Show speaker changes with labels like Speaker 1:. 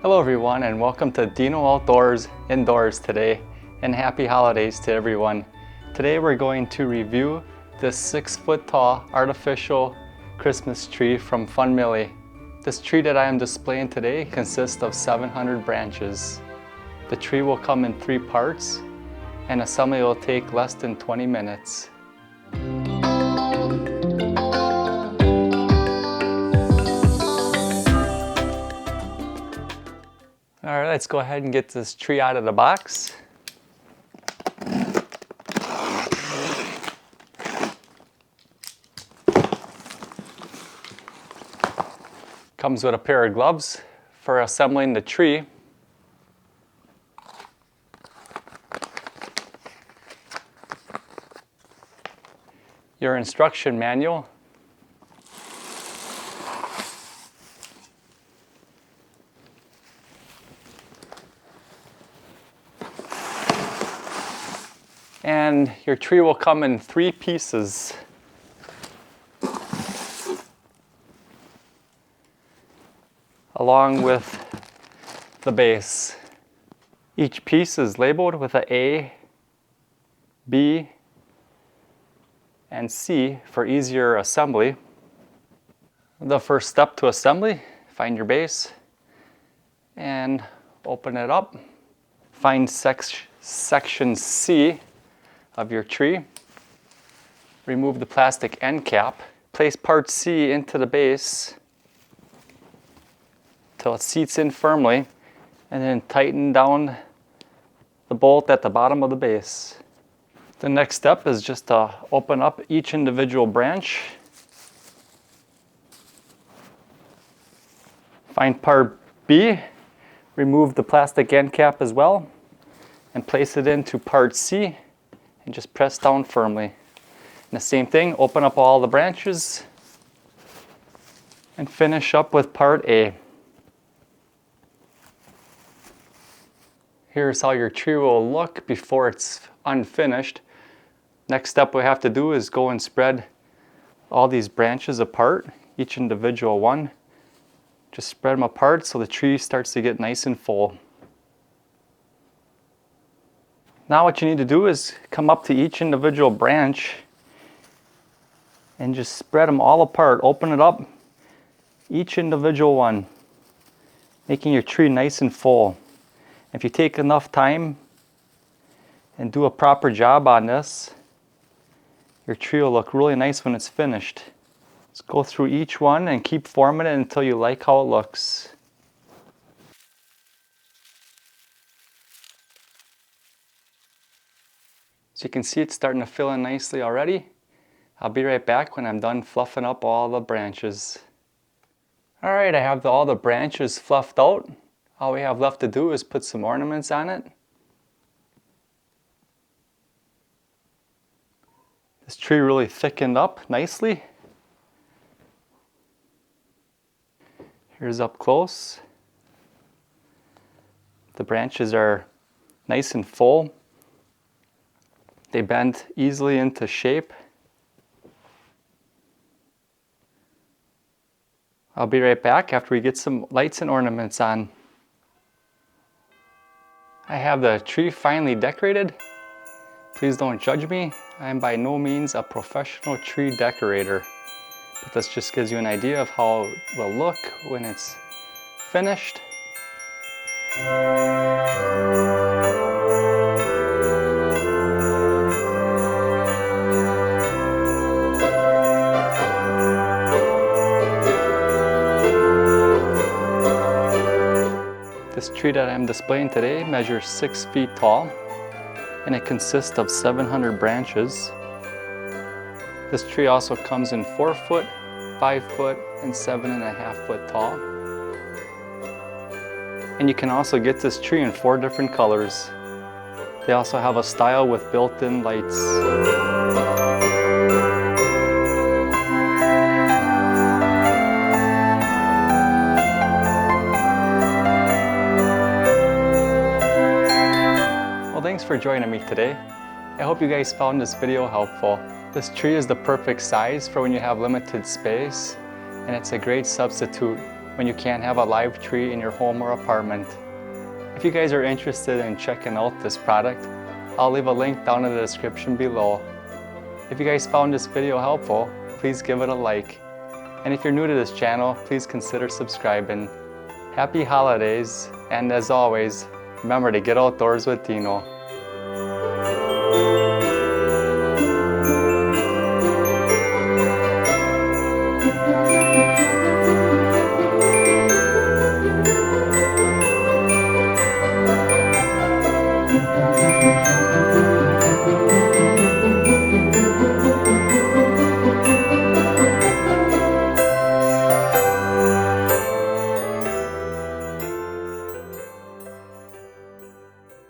Speaker 1: Hello everyone, and welcome to Deano Outdoors Indoors today, and happy holidays to everyone. Today we're going to review this 6-foot tall artificial Christmas tree from FUNMILY. This tree that I am displaying today consists of 700 branches. The tree will come in 3 parts, and assembly will take less than 20 minutes. All right, let's go ahead and get this tree out of the box. Comes with a pair of gloves for assembling the tree. Your instruction manual. And your tree will come in 3 pieces. Along with the base. Each piece is labeled with an A, B, and C for easier assembly. The first step to assembly, find your base and open it up. Find section C of your tree. Remove the plastic end cap. Place part C into the base till it seats in firmly, and then tighten down the bolt at the bottom of the base. The next step is just to open up each individual branch. Find part B, remove the plastic end cap as well, and place it into part C and just press down firmly. And the same thing, open up all the branches and finish up with part A. Here's how your tree will look before it's unfinished. Next step we have to do is go and spread all these branches apart, each individual one. Just spread them apart so the tree starts to get nice and full. Now what you need to do is come up to each individual branch and just spread them all apart. Open it up, each individual one, making your tree nice and full. If you take enough time and do a proper job on this, your tree will look really nice when it's finished. Just go through each one and keep forming it until you like how it looks. So you can see it's starting to fill in nicely already. I'll be right back when I'm done fluffing up all the branches. All right, I have all the branches fluffed out. All we have left to do is put some ornaments on it. This tree really thickened up nicely. Here's up close. The branches are nice and full. They bend easily into shape. I'll be right back after we get some lights and ornaments on. I have the tree finally decorated. Please don't judge me. I am by no means a professional tree decorator, but this just gives you an idea of how it will look when it's finished. This tree that I'm displaying today measures 6 feet tall, and it consists of 700 branches. This tree also comes in 4 foot, 5 foot, and 7.5 foot tall. And you can also get this tree in 4 different colors. They also have a style with built-in lights. Thanks for joining me today. I hope you guys found this video helpful. This tree is the perfect size for when you have limited space, and it's a great substitute when you can't have a live tree in your home or apartment. If you guys are interested in checking out this product, I'll leave a link down in the description below. If you guys found this video helpful, please give it a like. And if you're new to this channel, please consider subscribing. Happy holidays, and as always, remember to get outdoors with Deano.